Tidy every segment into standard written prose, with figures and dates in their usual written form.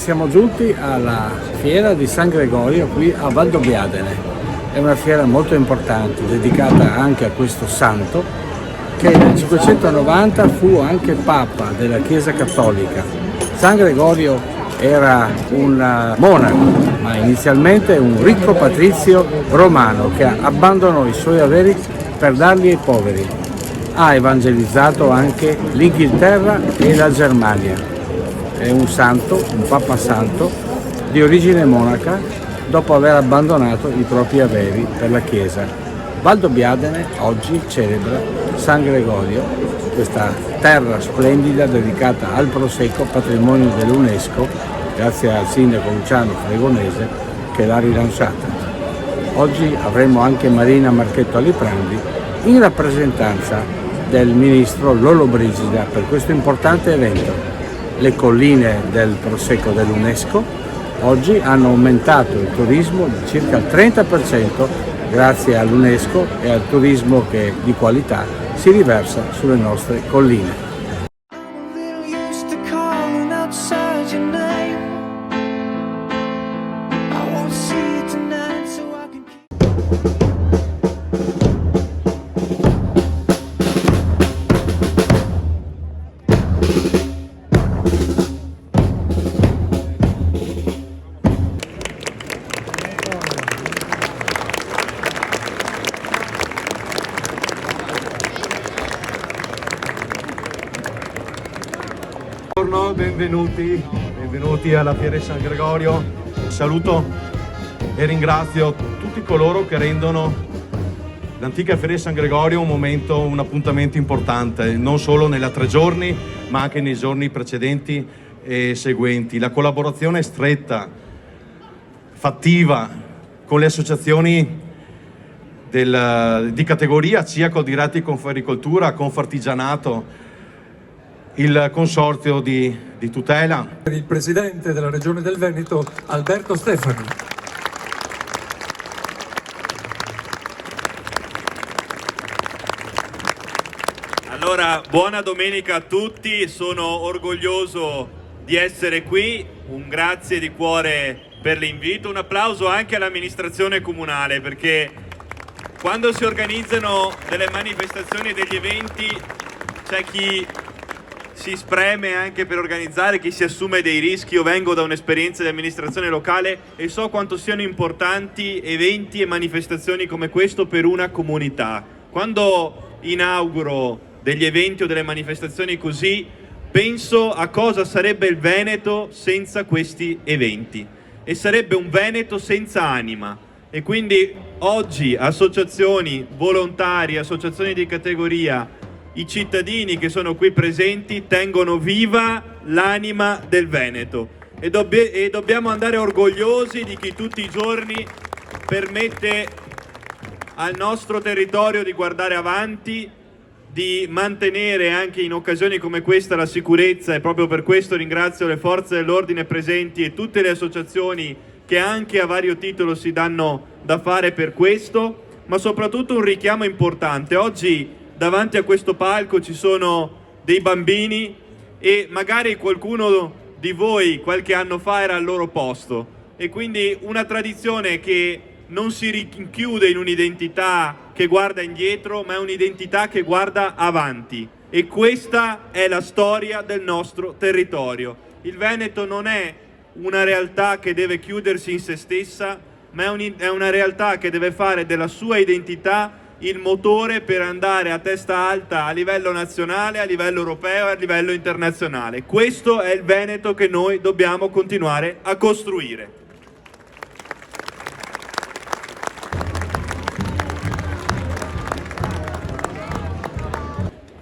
siamo giunti alla fiera di San Gregorio qui a Valdobbiadene. È una fiera molto importante, dedicata anche a questo santo, che nel 590 fu anche Papa della Chiesa Cattolica. San Gregorio era un monaco, ma inizialmente un ricco patrizio romano che abbandonò i suoi averi per darli ai poveri. Ha evangelizzato anche l'Inghilterra e la Germania. È un santo, un papa santo, di origine monaca, dopo aver abbandonato i propri averi per la Chiesa. Valdobbiadene oggi celebra San Gregorio, questa terra splendida dedicata al Prosecco, patrimonio dell'UNESCO, grazie al sindaco Luciano Fregonese che l'ha rilanciata. Oggi avremo anche Marina Marchetto Aliprandi in rappresentanza del ministro Lollobrigida per questo importante evento. Le colline del Prosecco dell'UNESCO oggi hanno aumentato il turismo di circa il 30% grazie all'UNESCO e al turismo che di qualità si riversa sulle nostre colline. Buongiorno, benvenuti alla Fiera di San Gregorio. Saluto e ringrazio tutti coloro che rendono l'antica Fiera di San Gregorio un appuntamento importante, non solo nella 3 giorni, ma anche nei giorni precedenti e seguenti. La collaborazione è stretta, fattiva, con le associazioni di categoria, sia Coldiretti Confagricoltura, Confartigianato, il consorzio di tutela. Il presidente della Regione del Veneto, Alberto Stefani. Allora, buona domenica a tutti, sono orgoglioso di essere qui, un grazie di cuore per l'invito, un applauso anche all'amministrazione comunale, perché quando si organizzano delle manifestazioni e degli eventi c'è chi si spreme anche per organizzare, chi si assume dei rischi. Io vengo da un'esperienza di amministrazione locale e so quanto siano importanti eventi e manifestazioni come questo per una comunità. Quando inauguro degli eventi o delle manifestazioni così, penso a cosa sarebbe il Veneto senza questi eventi, e sarebbe un Veneto senza anima. E quindi oggi associazioni, volontari, associazioni di categoria, i cittadini che sono qui presenti tengono viva l'anima del Veneto e dobbiamo andare orgogliosi di chi tutti i giorni permette al nostro territorio di guardare avanti, di mantenere anche in occasioni come questa la sicurezza, e proprio per questo ringrazio le forze dell'ordine presenti e tutte le associazioni che anche a vario titolo si danno da fare per questo, ma soprattutto un richiamo importante. Oggi davanti a questo palco ci sono dei bambini e magari qualcuno di voi qualche anno fa era al loro posto, e quindi una tradizione che non si rinchiude in un'identità che guarda indietro, ma è un'identità che guarda avanti, e questa è la storia del nostro territorio. Il Veneto non è una realtà che deve chiudersi in se stessa, ma è una realtà che deve fare della sua identità il motore per andare a testa alta a livello nazionale, a livello europeo e a livello internazionale. Questo è il Veneto che noi dobbiamo continuare a costruire.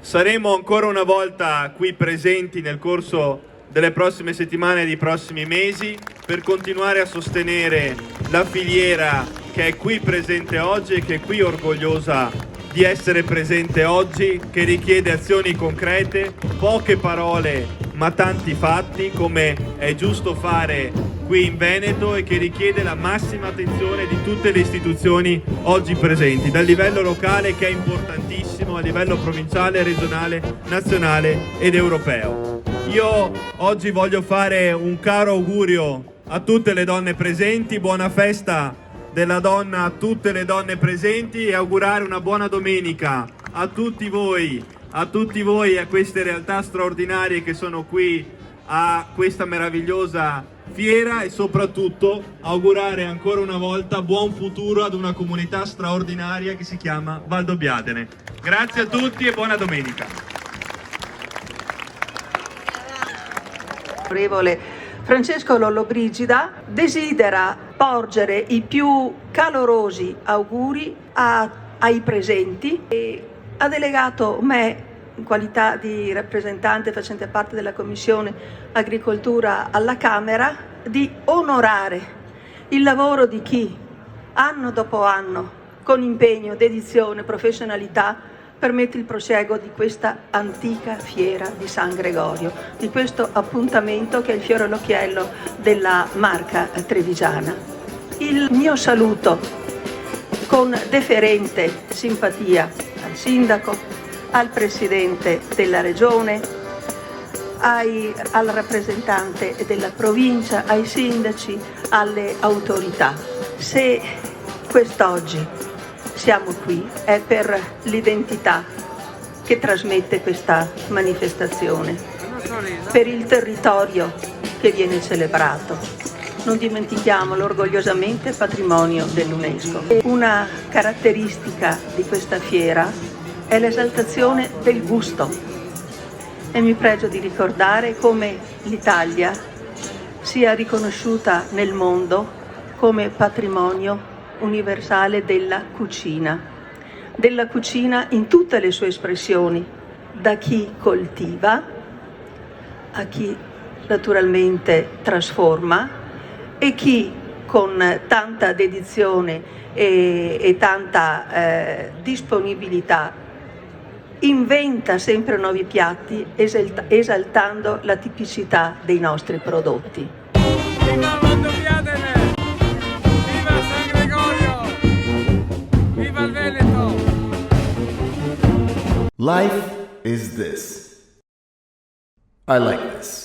Saremo ancora una volta qui presenti nel corso delle prossime settimane e dei prossimi mesi per continuare a sostenere la filiera che è qui presente oggi e che è qui orgogliosa di essere presente oggi, che richiede azioni concrete, poche parole ma tanti fatti, come è giusto fare qui in Veneto, e che richiede la massima attenzione di tutte le istituzioni oggi presenti, dal livello locale, che è importantissimo, a livello provinciale, regionale, nazionale ed europeo. Io oggi voglio fare un caro augurio a tutte le donne presenti, buona festa della donna a tutte le donne presenti e augurare una buona domenica a tutti voi e a queste realtà straordinarie che sono qui a questa meravigliosa fiera, e soprattutto augurare ancora una volta buon futuro ad una comunità straordinaria che si chiama Valdobbiadene. Grazie a tutti e buona domenica. Onorevole Francesco Lollobrigida desidera porgere i più calorosi auguri ai presenti e ha delegato me, in qualità di rappresentante facente parte della Commissione Agricoltura alla Camera, di onorare il lavoro di chi anno dopo anno, con impegno, dedizione, professionalità, permette il prosieguo di questa antica fiera di San Gregorio, di questo appuntamento che è il fiore all'occhiello della Marca trevigiana. Il mio saluto con deferente simpatia al Sindaco, al Presidente della Regione, al rappresentante della provincia, ai sindaci, alle autorità. Se quest'oggi siamo qui è per l'identità che trasmette questa manifestazione, per il territorio che viene celebrato. Non dimentichiamolo, orgogliosamente patrimonio dell'UNESCO. Una caratteristica di questa fiera è l'esaltazione del gusto. E mi pregio di ricordare come l'Italia sia riconosciuta nel mondo come patrimonio universale della cucina in tutte le sue espressioni, da chi coltiva a chi naturalmente trasforma e chi con tanta dedizione e tanta disponibilità inventa sempre nuovi piatti esaltando la tipicità dei nostri prodotti. Viva Valdobbiadene! Viva San Gregorio! Viva il Veneto! Life is this. I like this.